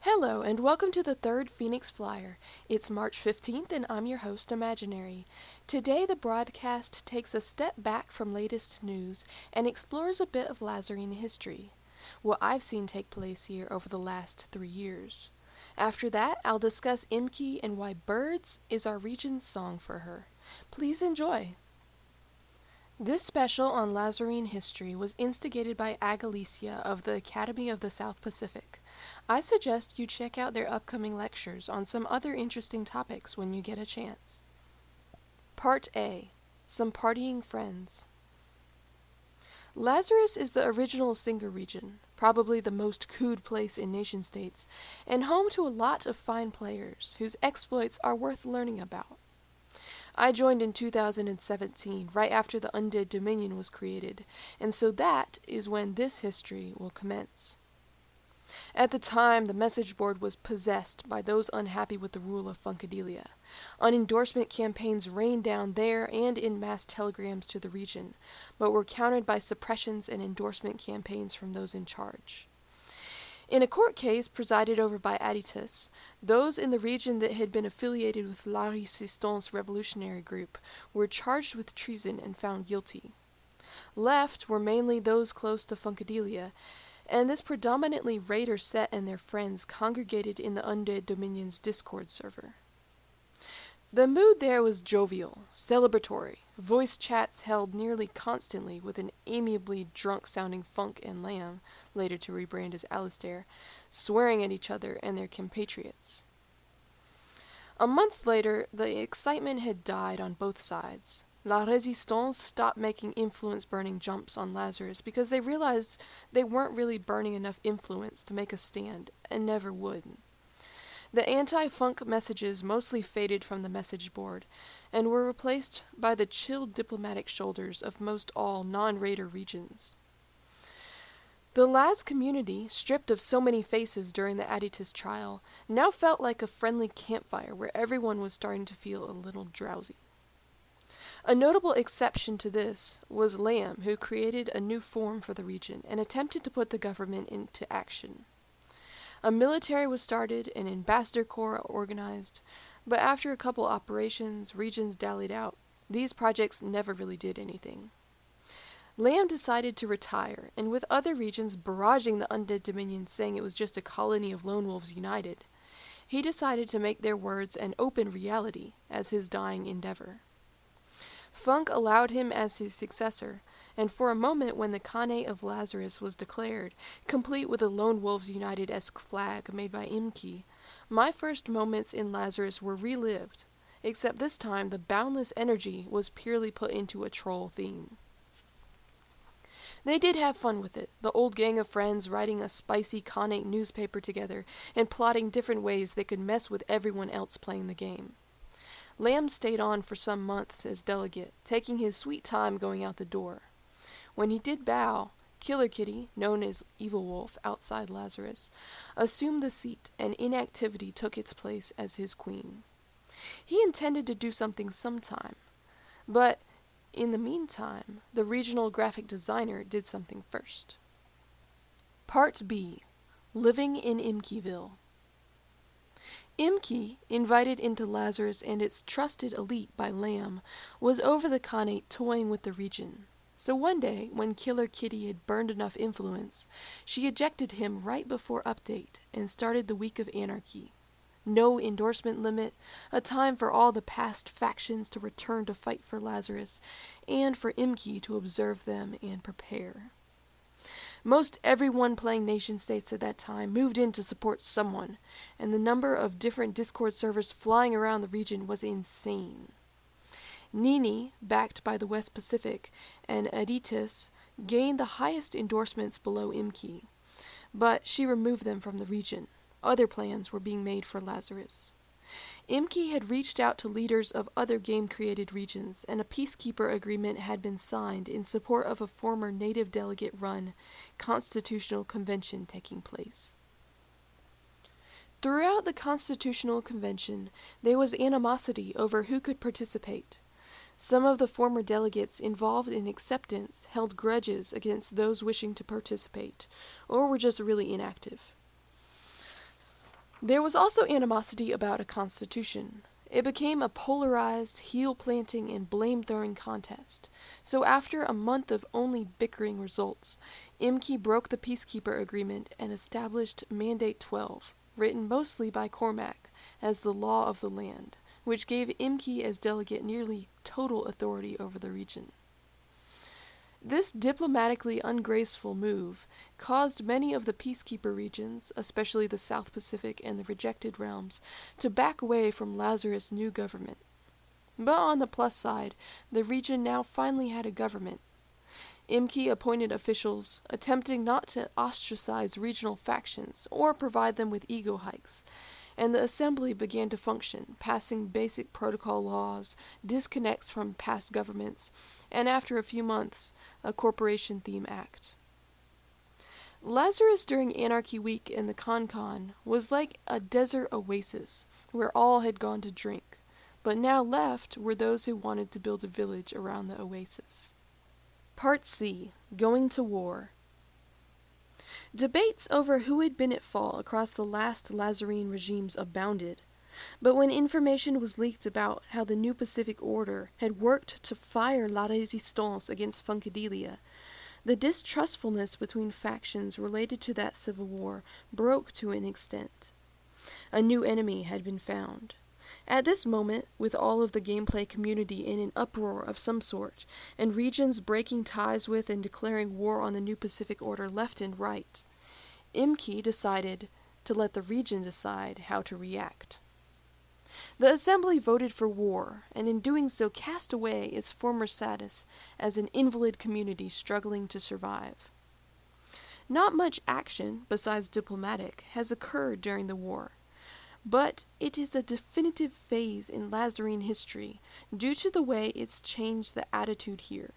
Hello, and welcome to the third Phoenix Flyer. It's March 15th, and I'm your host, Imaginary. Today, the broadcast takes a step back from latest news and explores a bit of Lazarine history, what I've seen take place here over the last 3 years. After that, I'll discuss Imki and why Birds is our region's song for her. Please enjoy. This special on Lazarine history was instigated by Agalicia of the Academy of the South Pacific. I suggest you check out their upcoming lectures on some other interesting topics when you get a chance. Part A. Some Partying Friends. Lazarus is the original Singer region, probably the most cooed place in nation-states, and home to a lot of fine players whose exploits are worth learning about. I joined in 2017, right after the Undead Dominion was created, and so that is when this history will commence. At the time, the message board was possessed by those unhappy with the rule of Funkadelia. Unendorsement campaigns rained down there and in mass telegrams to the region, but were countered by suppressions and endorsement campaigns from those in charge. In a court case presided over by Aditus, those in the region that had been affiliated with La Resistance revolutionary group were charged with treason and found guilty. Left were mainly those close to Funkadelia, and this predominantly raider set and their friends congregated in the Undead Dominion's Discord server. The mood there was jovial, celebratory, voice chats held nearly constantly with an amiably drunk-sounding Funk and Lamb, later to rebrand as Alistair, swearing at each other and their compatriots. A month later, the excitement had died on both sides. La Resistance stopped making influence-burning jumps on Lazarus because they realized they weren't really burning enough influence to make a stand, and never would. The anti-funk messages mostly faded from the message board, and were replaced by the chilled diplomatic shoulders of most all non-raider regions. The Laz community, stripped of so many faces during the Aditus trial, now felt like a friendly campfire where everyone was starting to feel a little drowsy. A notable exception to this was Lamb, who created a new form for the region and attempted to put the government into action. A military was started, an ambassador corps organized, but after a couple operations, regions dallied out. These projects never really did anything. Lamb decided to retire, and with other regions barraging the Undead Dominion saying it was just a colony of lone wolves united, he decided to make their words an open reality as his dying endeavor. Funk allowed him as his successor, and for a moment when the Khanate of Lazarus was declared, complete with a Lone Wolves United-esque flag made by Imki, my first moments in Lazarus were relived, except this time the boundless energy was purely put into a troll theme. They did have fun with it, the old gang of friends writing a spicy Khanate newspaper together and plotting different ways they could mess with everyone else playing the game. Lamb stayed on for some months as delegate, taking his sweet time going out the door. When he did bow, Killer Kitty, known as Evil Wolf outside Lazarus, assumed the seat and inactivity took its place as his queen. He intended to do something sometime, but in the meantime, the regional graphic designer did something first. Part B. Living in Imkiville. Imki, invited into Lazarus and its trusted elite by Lamb, was over the Khanate toying with the region. So one day, when Killer Kitty had burned enough influence, she ejected him right before update and started the Week of Anarchy. No endorsement limit, a time for all the past factions to return to fight for Lazarus, and for Imki to observe them and prepare. Most everyone playing nation-states at that time moved in to support someone, and the number of different Discord servers flying around the region was insane. Nini, backed by the West Pacific, and Aditus gained the highest endorsements below Imki, but she removed them from the region. Other plans were being made for Lazarus. Imki had reached out to leaders of other game-created regions, and a peacekeeper agreement had been signed in support of a former native delegate-run constitutional convention taking place. Throughout the constitutional convention, there was animosity over who could participate. Some of the former delegates involved in acceptance held grudges against those wishing to participate, or were just really inactive. There was also animosity about a constitution. It became a polarized, heel-planting and blame-throwing contest. So after a month of only bickering results, Imke broke the peacekeeper agreement and established Mandate 12, written mostly by Cormac, as the law of the land, which gave Imke as delegate nearly total authority over the region. This diplomatically ungraceful move caused many of the peacekeeper regions, especially the South Pacific and the rejected realms, to back away from Lazarus' new government. But on the plus side, the region now finally had a government. Imke appointed officials, attempting not to ostracize regional factions or provide them with ego hikes, and the assembly began to function, passing basic protocol laws, disconnects from past governments, and after a few months, a corporation theme act. Lazarus during Anarchy Week in the Con was like a desert oasis where all had gone to drink, but now left were those who wanted to build a village around the oasis. Part C. Going to War. Debates over who had been at fault across the last Lazarine regimes abounded, but when information was leaked about how the New Pacific Order had worked to fire La Résistance against Funkadelic, the distrustfulness between factions related to that civil war broke to an extent. A new enemy had been found. At this moment, with all of the gameplay community in an uproar of some sort, and regions breaking ties with and declaring war on the New Pacific Order left and right, Imke decided to let the region decide how to react. The assembly voted for war, and in doing so cast away its former status as an invalid community struggling to survive. Not much action, besides diplomatic, has occurred during the war, but it is a definitive phase in Lazarine history due to the way it's changed the attitude here.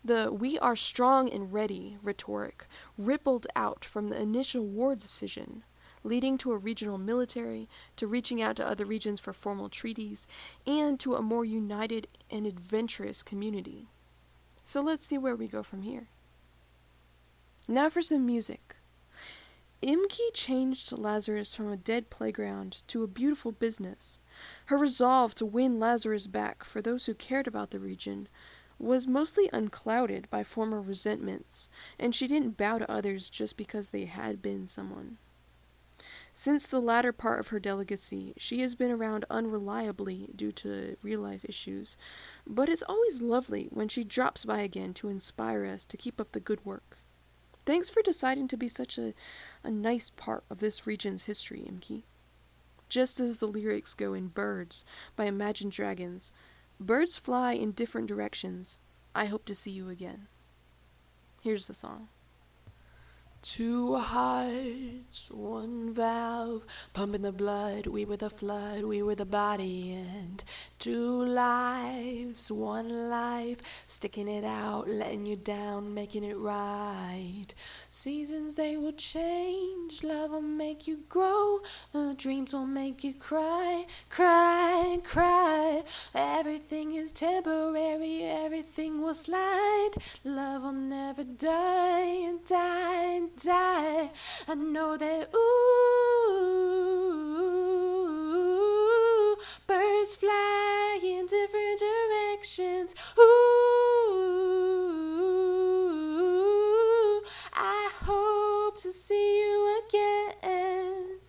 The "we are strong and ready" rhetoric rippled out from the initial war decision, leading to a regional military, to reaching out to other regions for formal treaties, and to a more united and adventurous community. So let's see where we go from here. Now for some music. Imke changed Lazarus from a dead playground to a beautiful business. Her resolve to win Lazarus back for those who cared about the region was mostly unclouded by former resentments, and she didn't bow to others just because they had been someone. Since the latter part of her delegacy, she has been around unreliably due to real-life issues, but it's always lovely when she drops by again to inspire us to keep up the good work. Thanks for deciding to be such a nice part of this region's history, Imke. Just as the lyrics go in Birds by Imagine Dragons, birds fly in different directions. I hope to see you again. Here's the song. Two hearts, one valve, pumping the blood, we were the flood, we were the body, and two lives, one life, sticking it out, letting you down, making it right. Seasons they will change, love will make you grow, dreams will make you cry, cry, cry. Everything is temporary, everything will slide, love will never die, die, die. I know that ooh, birds fly in different directions. Ooh, I hope to see you again.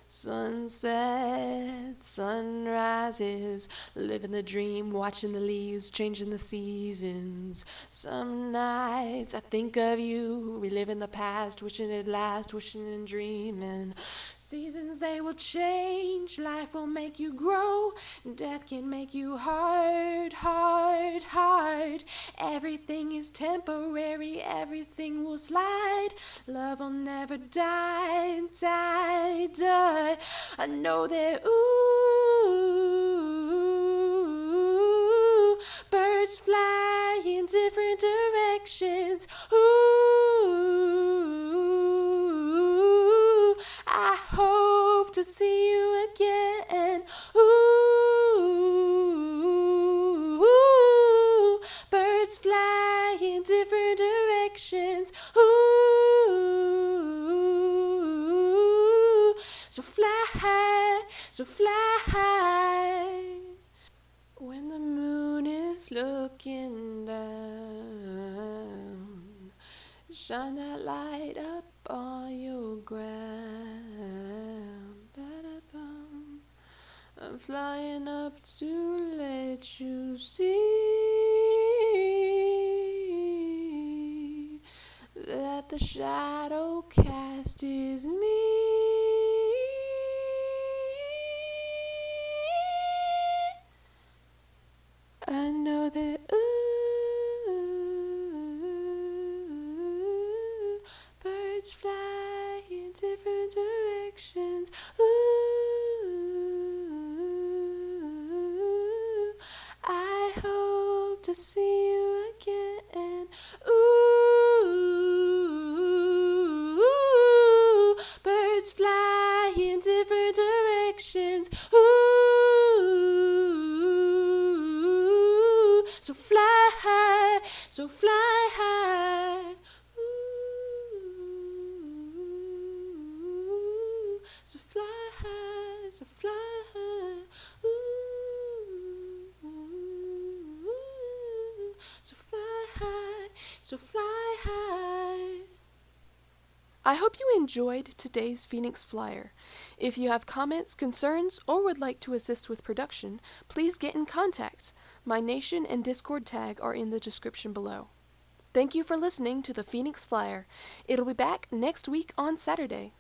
Sunset, sunrises, living the dream, watching the leaves, changing the seasons. Some nights I think of you, reliving the past, wishing it last, wishing and dreaming. Seasons they will change, life will make you grow, death can make you hard, hard, hard. Everything is temporary, everything will slide, love will never die, die, die. I know that ooh, birds fly in different directions. Ooh, I hope to see you again. Ooh, birds fly in different directions. Ooh, so fly high, so fly high. When the moon is looking down, shine that light up on your ground. Ba-da-bum. I'm flying up to let you see that the shadow cast is me. I know that birds fly in different directions. I hope to see you again. Birds fly in different directions. So fly high, so fly high. So fly high, so fly high. So fly high, so fly high. I hope you enjoyed today's Phoenix Flyer. If you have comments, concerns, or would like to assist with production, please get in contact. My Nation and Discord tag are in the description below. Thank you for listening to the Phoenix Flyer. It'll be back next week on Saturday.